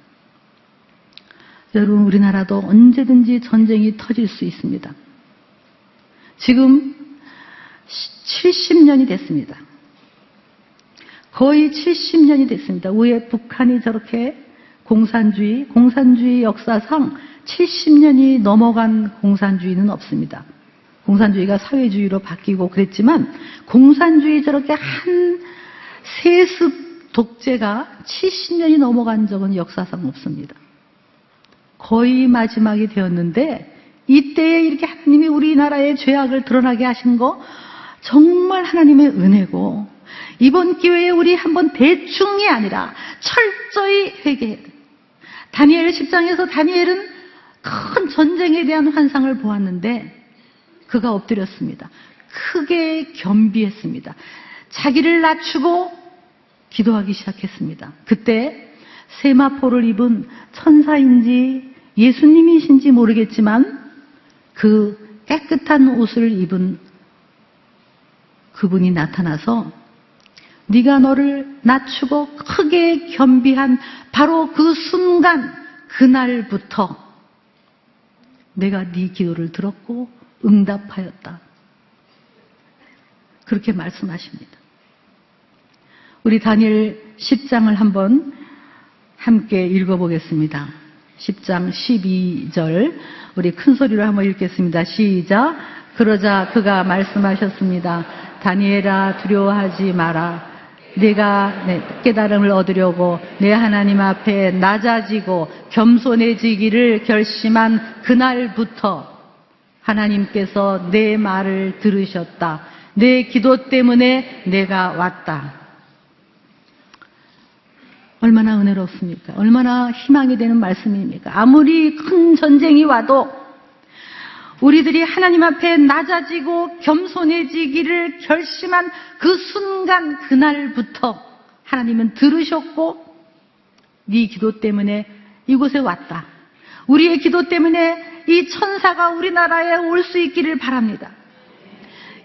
여러분, 우리나라도 언제든지 전쟁이 터질 수 있습니다. 지금 70년이 됐습니다. 거의 70년이 됐습니다. 왜 북한이 저렇게 공산주의 역사상 70년이 넘어간 공산주의는 없습니다. 공산주의가 사회주의로 바뀌고 그랬지만 공산주의 저렇게 한 세습 독재가 70년이 넘어간 적은 역사상 없습니다. 거의 마지막이 되었는데 이때에 이렇게 하나님이 우리나라의 죄악을 드러나게 하신 거 정말 하나님의 은혜고, 이번 기회에 우리 한번 대충이 아니라 철저히 회개해야 돼요. 다니엘 10장에서 다니엘은 큰 전쟁에 대한 환상을 보았는데 그가 엎드렸습니다. 크게 겸비했습니다. 자기를 낮추고 기도하기 시작했습니다. 그때 세마포를 입은 천사인지 예수님이신지 모르겠지만 그 깨끗한 옷을 입은 그분이 나타나서 네가 너를 낮추고 크게 겸비한 바로 그 순간, 그날부터 내가 네 기도를 들었고 응답하였다. 그렇게 말씀하십니다. 우리 다니엘 10장을 한번 함께 읽어보겠습니다. 10장 12절 우리 큰 소리로 한번 읽겠습니다. 시작. 그러자 그가 말씀하셨습니다. 다니엘아, 두려워하지 마라. 내가 내 깨달음을 얻으려고 내 하나님 앞에 낮아지고 겸손해지기를 결심한 그날부터 하나님께서 내 말을 들으셨다. 내 기도 때문에 내가 왔다. 얼마나 은혜롭습니까? 얼마나 희망이 되는 말씀입니까? 아무리 큰 전쟁이 와도 우리들이 하나님 앞에 낮아지고 겸손해지기를 결심한 그 순간, 그날부터 하나님은 들으셨고 네 기도 때문에 이곳에 왔다. 우리의 기도 때문에 이 천사가 우리나라에 올 수 있기를 바랍니다.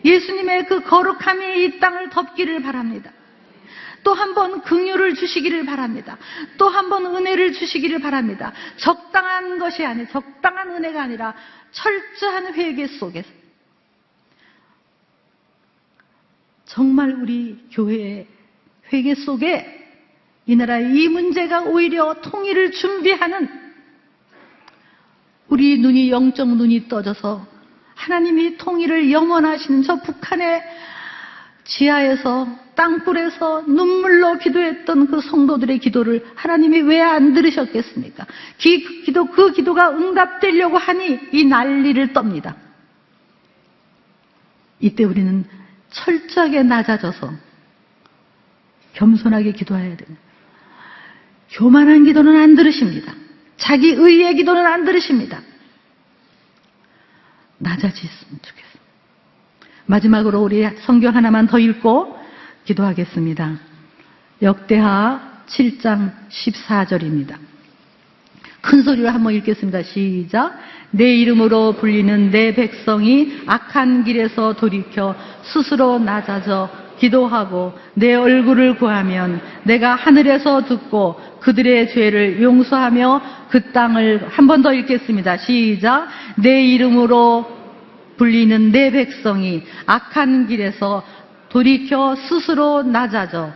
예수님의 그 거룩함이 이 땅을 덮기를 바랍니다. 또 한 번 긍휼을 주시기를 바랍니다. 또 한 번 은혜를 주시기를 바랍니다. 적당한 것이 아니라, 적당한 은혜가 아니라 철저한 회개 속에서 정말 우리 교회의 회개 속에 이 나라의 이 문제가 오히려 통일을 준비하는, 우리 눈이, 영적 눈이 떠져서 하나님이 통일을 영원하시는 저 북한의 지하에서, 땅굴에서 눈물로 기도했던 그 성도들의 기도를 하나님이 왜 안 들으셨겠습니까? 그 기도가 응답되려고 하니 이 난리를 떱니다. 이때 우리는 철저하게 낮아져서 겸손하게 기도해야 됩니다. 교만한 기도는 안 들으십니다. 자기 의의 기도는 안 들으십니다. 낮아졌으면 좋겠어요. 마지막으로 우리 성경 하나만 더 읽고 기도하겠습니다. 역대하 7장 14절입니다. 큰 소리로 한번 읽겠습니다. 시작. 내 이름으로 불리는 내 백성이 악한 길에서 돌이켜 스스로 낮아져 기도하고 내 얼굴을 구하면 내가 하늘에서 듣고 그들의 죄를 용서하며 그 땅을 한 번 더 읽겠습니다. 시작. 내 이름으로 불리는 내 백성이 악한 길에서 돌이켜 스스로 낮아져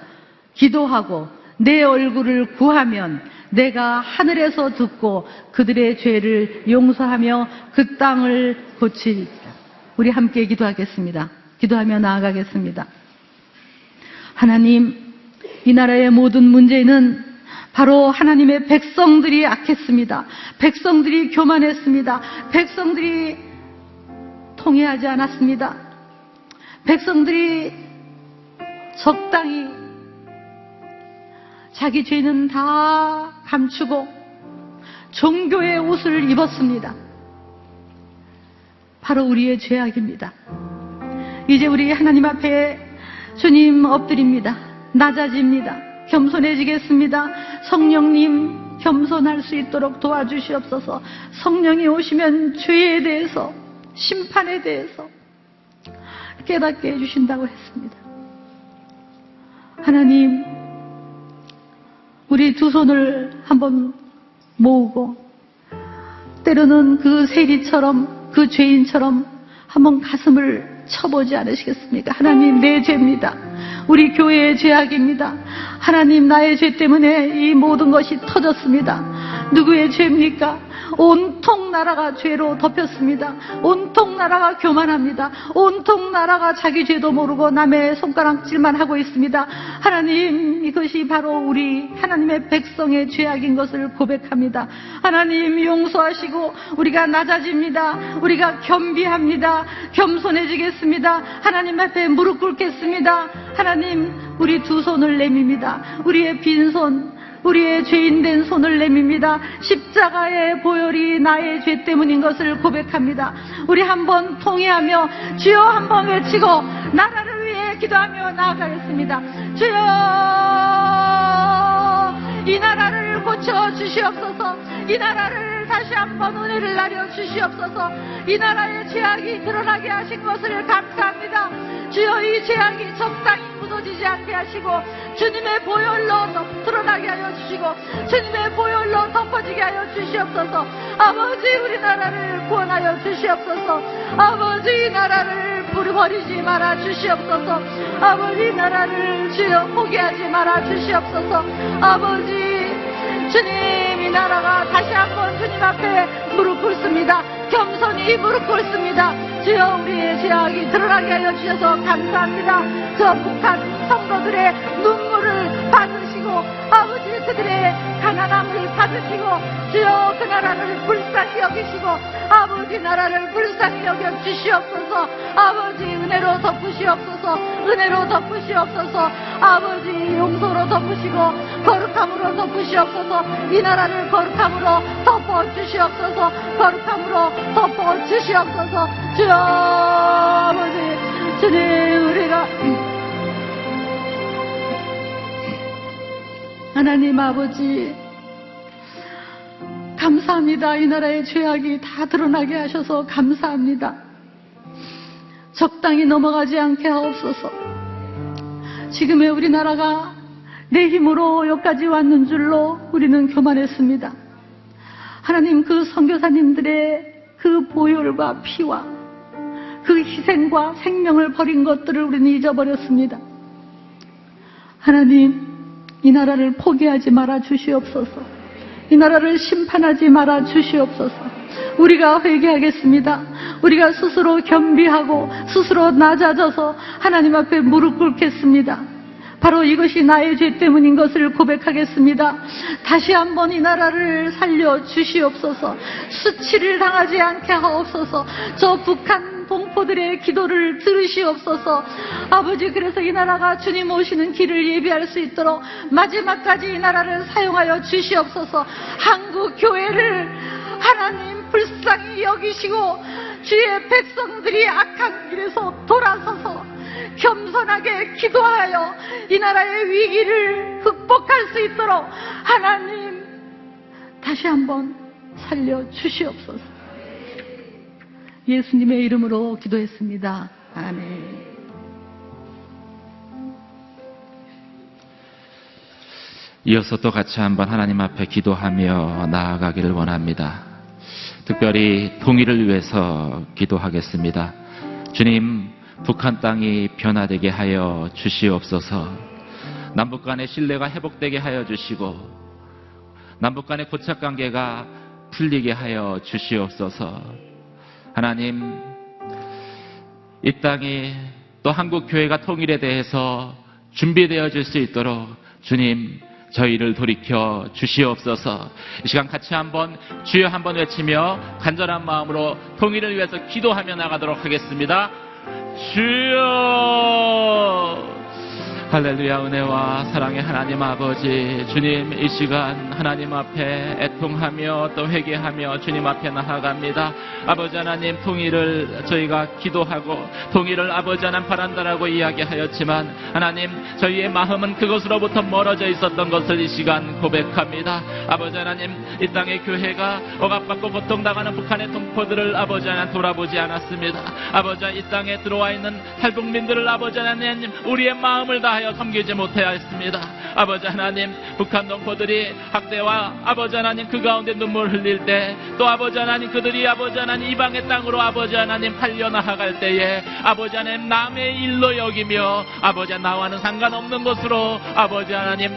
기도하고 내 얼굴을 구하면 내가 하늘에서 듣고 그들의 죄를 용서하며 그 땅을 고치리라. 우리 함께 기도하겠습니다. 기도하며 나아가겠습니다. 하나님, 이 나라의 모든 문제는 바로 하나님의 백성들이 악했습니다. 백성들이 교만했습니다. 백성들이 통회하지 않았습니다. 백성들이 적당히 자기 죄는 다 감추고 종교의 옷을 입었습니다. 바로 우리의 죄악입니다. 이제 우리 하나님 앞에 주님 엎드립니다. 낮아집니다. 겸손해지겠습니다. 성령님, 겸손할 수 있도록 도와주시옵소서. 성령이 오시면 죄에 대해서, 심판에 대해서 깨닫게 해주신다고 했습니다. 하나님, 우리 두 손을 한번 모으고 때로는 그 세리처럼, 그 죄인처럼 한번 가슴을 쳐보지 않으시겠습니까? 하나님, 내 죄입니다. 우리 교회의 죄악입니다. 하나님, 나의 죄 때문에 이 모든 것이 터졌습니다. 누구의 죄입니까? 온통 나라가 죄로 덮였습니다. 온통 나라가 교만합니다. 온통 나라가 자기 죄도 모르고 남의 손가락질만 하고 있습니다. 하나님, 이것이 바로 우리 하나님의 백성의 죄악인 것을 고백합니다. 하나님, 용서하시고 우리가 낮아집니다. 우리가 겸비합니다. 겸손해지겠습니다. 하나님 앞에 무릎 꿇겠습니다. 하나님, 우리 두 손을 내밉니다. 우리의 빈손, 우리의 죄인된 손을 내밉니다. 십자가의 보혈이 나의 죄 때문인 것을 고백합니다. 우리 한번 통회하며 주여 한번 외치고 나라를 위해 기도하며 나아가겠습니다. 주여, 이 나라를 고쳐 주시옵소서. 이 나라를 다시 한번 은혜를 나려 주시옵소서. 이 나라의 죄악이 드러나게 하신 것을 감사합니다. 주여, 이 죄악이 적당히 묻어지지 않게 하시고 주님의 보혈로 드러나게 하여 주시고 주님의 보혈로 덮어지게 하여 주시옵소서. 아버지, 우리나라를 구원하여 주시옵소서. 아버지, 이 나라를 버리지 말아 주시옵소서. 아버지, 이 나라를 주여 포기하지 말아 주시옵소서. 아버지, 주님, 이 나라가 다시 한번 주님 앞에 무릎 꿇습니다. 겸손히 무릎 꿇습니다. 주여, 우리의 죄악이 드러나게 하여 주셔서 감사합니다. 저 북한 성도들의 눈물을 받으시고 아버지, 그들의 가난함을 받으시고 주여, 그 나라를 불쌍히 여기시고 아버지, 나라를 불쌍히 여겨 주시옵소서. 아버지, 은혜로 덮으시옵소서. 은혜로 덮으시옵소서. 아버지, 용서로 덮으시고 거룩함으로 덮으시옵소서. 이 나라를 거룩함으로 덮어주시옵소서. 거룩함으로 덮어주시옵소서. 주여, 아버지, 주님, 우리가 하나님 아버지, 감사합니다. 이 나라의 죄악이 다 드러나게 하셔서 감사합니다. 적당히 넘어가지 않게 하옵소서. 지금의 우리나라가 내 힘으로 여기까지 왔는 줄로 우리는 교만했습니다. 하나님, 그 선교사님들의 그 보혈과 피와 그 희생과 생명을 버린 것들을 우리는 잊어버렸습니다. 하나님, 이 나라를 포기하지 말아 주시옵소서. 이 나라를 심판하지 말아 주시옵소서. 우리가 회개하겠습니다. 우리가 스스로 겸비하고 스스로 낮아져서 하나님 앞에 무릎 꿇겠습니다. 바로 이것이 나의 죄 때문인 것을 고백하겠습니다. 다시 한번 이 나라를 살려 주시옵소서. 수치를 당하지 않게 하옵소서. 저 북한 동포들의 기도를 들으시옵소서. 아버지, 그래서 이 나라가 주님 오시는 길을 예비할 수 있도록 마지막까지 이 나라를 사용하여 주시옵소서. 한국 교회를 하나님 불쌍히 여기시고 주의 백성들이 악한 길에서 돌아서서 겸손하게 기도하여 이 나라의 위기를 극복할 수 있도록 하나님 다시 한번 살려 주시옵소서. 예수님의 이름으로 기도했습니다. 아멘. 이어서 또 같이 한번 하나님 앞에 기도하며 나아가기를 원합니다. 특별히 통일을 위해서 기도하겠습니다. 주님, 북한 땅이 변화되게 하여 주시옵소서. 남북 간의 신뢰가 회복되게 하여 주시고 남북 간의 고착관계가 풀리게 하여 주시옵소서. 하나님, 이 땅이 또 한국교회가 통일에 대해서 준비되어질 수 있도록 주님, 저희를 돌이켜 주시옵소서. 이 시간 같이 한번 주여 한번 외치며 간절한 마음으로 통일을 위해서 기도하며 나가도록 하겠습니다. 주여! 할렐루야. 은혜와 사랑의 하나님 아버지, 주님, 이 시간 하나님 앞에 애통하며 또 회개하며 주님 앞에 나아갑니다. 아버지 하나님, 통일을 저희가 기도하고 통일을 아버지 하나님 바란다라고 이야기하였지만 하나님, 저희의 마음은 그것으로부터 멀어져 있었던 것을 이 시간 고백합니다. 아버지 하나님, 이 땅의 교회가 억압받고 고통당하는 북한의 동포들을 아버지 하나님 돌아보지 않았습니다. 아버지 하나님, 이 땅에 들어와 있는 탈북민들을 아버지 하나님, 우리의 마음을 다하여 섬기지 못하였습니다. 아버지 하나님, 북한 동포들이 학대와 아버지 하나님 그 가운데 눈물 흘릴 때, 또 아버지 하나님 그들이 아버지 하나님 이방의 땅으로 아버지 하나님 팔려 나아갈 때에 아버지 하나님 남의 일로 여기며 아버지 나와는 상관없는 것으로 아버지 하나님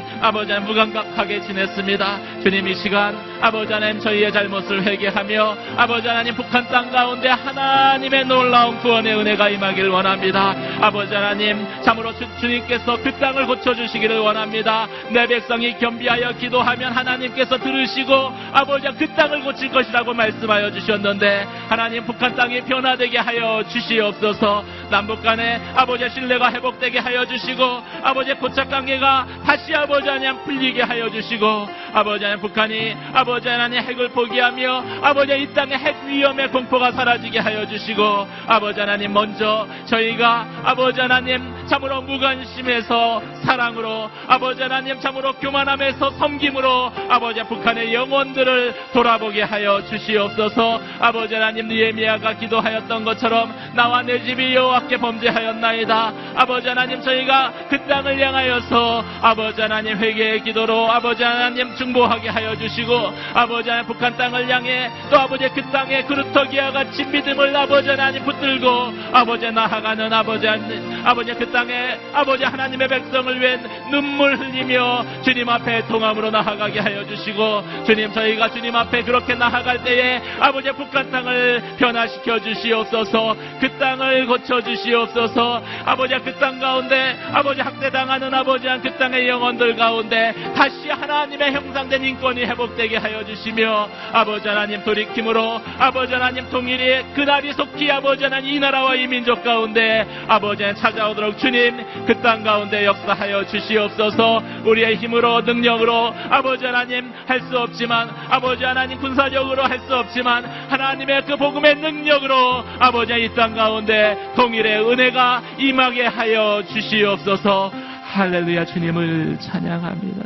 무감각하게 지냈습니다. 주님, 이 시간 아버지 하나님 저희의 잘못을 회개하며 아버지 하나님 북한 땅 가운데 하나님의 놀라운 구원의 은혜가 임하길 원합니다. 아버지 하나님, 참으로 주님께서 그 땅을 고쳐주시기를 원합니다. 내 백성이 겸비하여 기도하면 하나님께서 들으시고 아버지 그 땅을 고칠 것이라고 말씀하여 주셨는데 하나님, 북한 땅이 변화되게 하여 주시옵소서. 남북 간에 아버지의 신뢰가 회복되게 하여 주시고 아버지의 고착관계가 다시 아버지 하나님 풀리게 하여 주시고 아버지 하나님, 북한이 아버지 하나님 핵을 포기하며 아버지 이 땅의 핵 위험의 공포가 사라지게 하여 주시고 아버지 하나님, 먼저 저희가 아버지 하나님 참으로 무관심에서 사랑으로 아버지 하나님 참으로 교만함에서 섬김으로 아버지 북한의 영혼들을 돌아보게 하여 주시옵소서. 아버지 하나님, 느헤미야가 기도하였던 것처럼 나와 내 집이 여호와께 범죄하였나이다. 아버지 하나님, 저희가 그 땅을 향하여서 아버지 하나님 회개의 기도로 아버지 하나님 중보하게 하여 주시고 아버지 하나님 북한 땅을 향해 또 아버지 그 땅에 그루터기와 같이 믿음을 아버지 하나님 붙들고 아버지 나아가는 아버지 하나님, 아버지 그 땅에 아버지 하나님의 백성을 위해 눈물 흘리며 주님 앞에 통함으로 나아가게 하여 주시고 주님, 저희가 주님 앞에 그렇게 나아갈 때에 아버지 북한 땅을 변화시켜 주시옵소서. 그 땅을 고쳐 주시옵소서. 아버지 그 땅 가운데 아버지 학대당하는 아버지 그 땅의 영혼들 가운데 다시 하나님의 형상된 인권이 회복되게 하여 주시며 아버지 하나님 돌이킴으로 아버지 하나님 통일이 그날이 속히 아버지 하나님 이 나라와 이 민족 가운데 아버지 하나님 찾아오도록 주님 그 땅 가운데 역사하여 주시옵소서. 우리의 힘으로 능력으로 아버지 하나님 할 수 없지만 아버지 하나님 군사적으로 할 수 없지만 하나님의 그 복음의 능력으로 아버지 이 땅 가운데 통일의 은혜가 임하게 하여 주시옵소서. 할렐루야. 주님을 찬양합니다.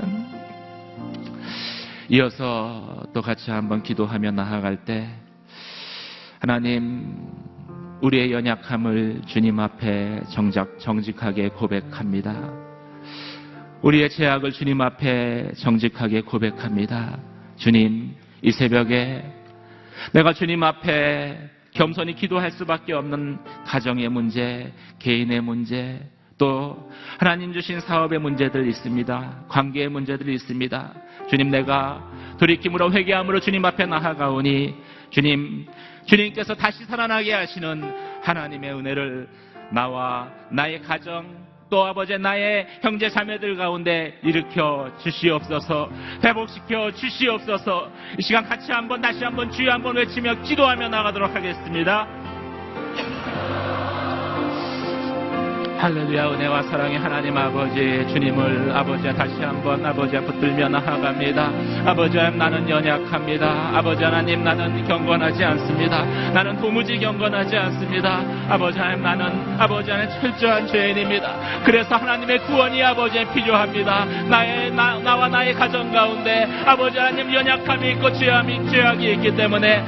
이어서 또 같이 한번 기도하며 나아갈 때 하나님, 우리의 연약함을 주님 앞에 정직하게 고백합니다. 우리의 죄악을 주님 앞에 정직하게 고백합니다. 주님, 이 새벽에 내가 주님 앞에 겸손히 기도할 수밖에 없는 가정의 문제, 개인의 문제, 또 하나님 주신 사업의 문제들 있습니다. 관계의 문제들이 있습니다. 주님, 내가 돌이킴으로 회개함으로 주님 앞에 나아가오니 주님께서 다시 살아나게 하시는 하나님의 은혜를 나와 나의 가정, 또 아버지 나의 형제 자매들 가운데 일으켜 주시옵소서. 회복시켜 주시옵소서. 이 시간 같이 다시 한번 주여 한번 외치며 기도하며 나가도록 하겠습니다. 할렐루야. 은혜와 사랑의 하나님 아버지, 주님을 아버지 다시 한번 아버지 붙들며 나아갑니다. 아버지 하나님, 나는 연약합니다. 아버지 하나님, 나는 경건하지 않습니다. 나는 도무지 경건하지 않습니다. 아버지 하나님, 나는 아버지 하나님 철저한 죄인입니다. 그래서 하나님의 구원이 아버지에 필요합니다. 나와 나의 가정 가운데 아버지 하나님 연약함이 있고 죄악이 있기 때문에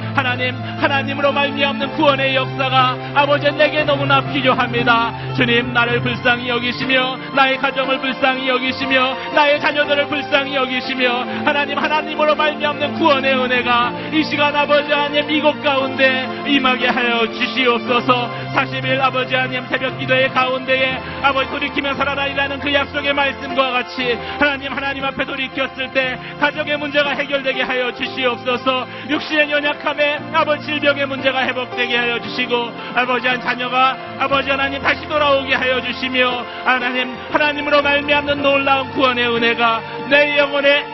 하나님으로 말미암는 구원의 역사가 아버지 내게 너무나 필요합니다. 주님, 나를 불쌍히 여기시며 나의 가정을 불쌍히 여기시며 나의 자녀들을 불쌍히 여기시며 하나님으로 말미암는 구원의 은혜가 이 시간 아버지 하나님 이곳 가운데 임하게 하여 주시옵소서. 40일 아버지 하나님 새벽 기도의 가운데에 아버지 돌이키며 살아나리라는 그 약속의 말씀과 같이 하나님 앞에 돌이켰을 때 가정의 문제가 해결되게 하여 주시옵소서. 육신의 연약함에 아버지 질병의 문제가 회복되게 하여 주시고 아버지 한 자녀가 아버지 하나님 다시 돌아오게 하여 주시며 하나님으로 말미암는 놀라운 구원의 은혜가 내 영혼의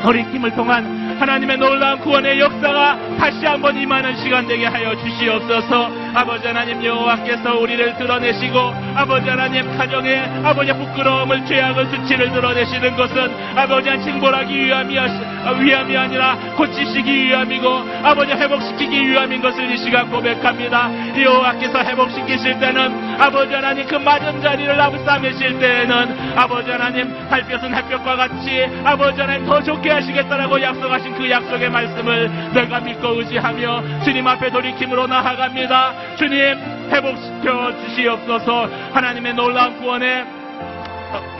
돌이킴을 통한 하나님의 놀라운 구원의 역사가 다시 한번 임하는 시간 되게 하여 주시옵소서. 아버지 하나님 여호와께서 우리를 드러내시고 아버지 하나님 가정에 아버지 부끄러움을 죄악을 수치를 드러내시는 것은 아버지 한 징벌하기 위함이 아니라 고치시기 위함이고 아버지 회복시키기 위함인 것을 이 시간 고백합니다. 여호와께서 회복시키실 때는 아버지 하나님 그 맞은 자리를 싸매실 때에는 아버지 하나님 달볕은 햇볕과 같이 아버지 하나님 더 좋게 하시겠다라고 약속하신 그 약속의 말씀을 내가 믿고 의지하며 주님 앞에 돌이킴으로 나아갑니다. 주님 회복시켜 주시옵소서. 하나님의 놀라운 구원의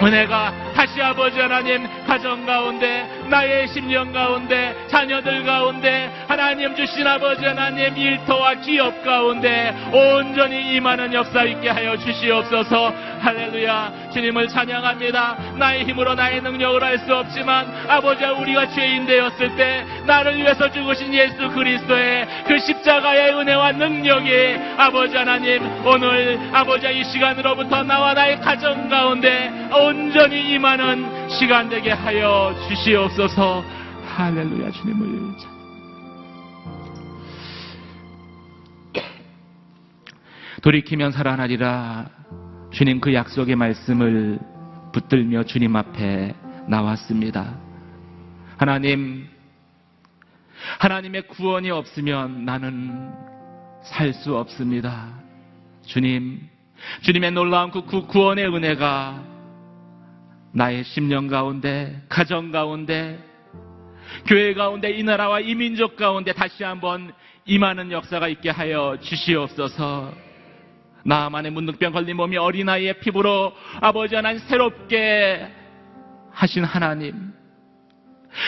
은혜가 다시 아버지 하나님 가정 가운데 나의 심령 가운데 자녀들 가운데 하나님 주신 아버지 하나님 일터와 기업 가운데 온전히 임하는 역사 있게 하여 주시옵소서. 할렐루야. 주님을 찬양합니다. 나의 힘으로 나의 능력으로 할 수 없지만 아버지와 우리가 죄인 되었을 때 나를 위해서 죽으신 예수 그리스도의 그 십자가의 은혜와 능력이 아버지 하나님 오늘 아버지와 이 시간으로부터 나와 나의 가정 가운데 온전히 임하는 시간 되게 하여 주시옵소서. 할렐루야. 주님을 돌이키면 살아나리라. 주님 그 약속의 말씀을 붙들며 주님 앞에 나왔습니다. 하나님의 구원이 없으면 나는 살 수 없습니다. 주님의 놀라운 그 구원의 은혜가 나의 심령 가운데, 가정 가운데, 교회 가운데, 이 나라와 이 민족 가운데 다시 한번 임하는 역사가 있게 하여 주시옵소서. 나만의 문득병 걸린 몸이 어린아이의 피부로 아버지 하나님 새롭게 하신 하나님,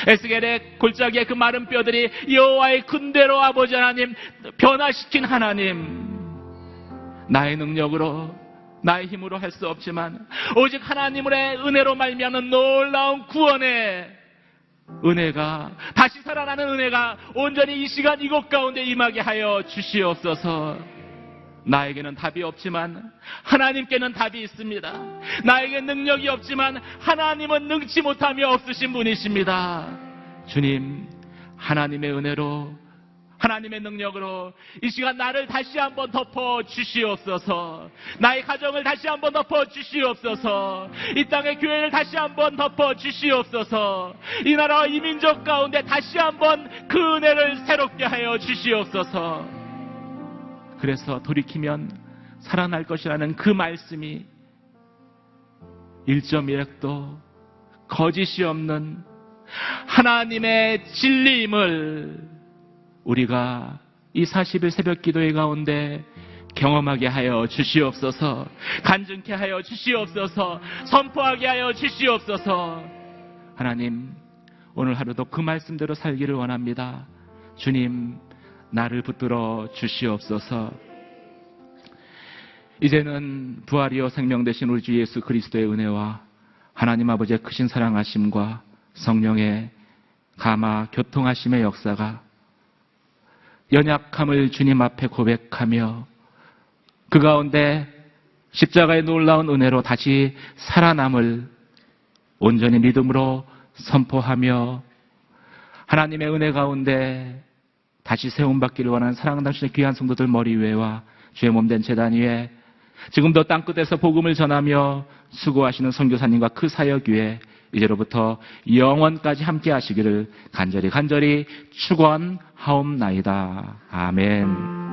에스겔의 골짜기의 그 마른 뼈들이 여호와의 군대로 아버지 하나님 변화시킨 하나님, 나의 능력으로 나의 힘으로 할 수 없지만 오직 하나님의 은혜로 말미암는 놀라운 구원의 은혜가, 다시 살아나는 은혜가 온전히 이 시간 이곳 가운데 임하게 하여 주시옵소서. 나에게는 답이 없지만 하나님께는 답이 있습니다. 나에게 능력이 없지만 하나님은 능치 못하며 없으신 분이십니다. 주님, 하나님의 은혜로, 하나님의 능력으로 이 시간 나를 다시 한번 덮어 주시옵소서. 나의 가정을 다시 한번 덮어 주시옵소서. 이 땅의 교회를 다시 한번 덮어 주시옵소서. 이 나라와 이 민족 가운데 다시 한번 그 은혜를 새롭게 하여 주시옵소서. 그래서 돌이키면 살아날 것이라는 그 말씀이 1.1획도 거짓이 없는 하나님의 진리임을 우리가 이 40일 새벽 기도회 가운데 경험하게 하여 주시옵소서. 간증케 하여 주시옵소서. 선포하게 하여 주시옵소서. 하나님, 오늘 하루도 그 말씀대로 살기를 원합니다. 주님, 나를 붙들어 주시옵소서. 이제는 부활이요 생명 되신 우리 주 예수 그리스도의 은혜와 하나님 아버지의 크신 사랑하심과 성령의 감화 교통하심의 역사가 연약함을 주님 앞에 고백하며 그 가운데 십자가의 놀라운 은혜로 다시 살아남을 온전히 믿음으로 선포하며 하나님의 은혜 가운데 다시 세움받기를 원하는 사랑하는 당신의 귀한 성도들 머리 위에와 주의 몸된 제단 위에 지금도 땅끝에서 복음을 전하며 수고하시는 선교사님과 그 사역 위에 이제로부터 영원까지 함께 하시기를 간절히 축원하옵나이다. 아멘.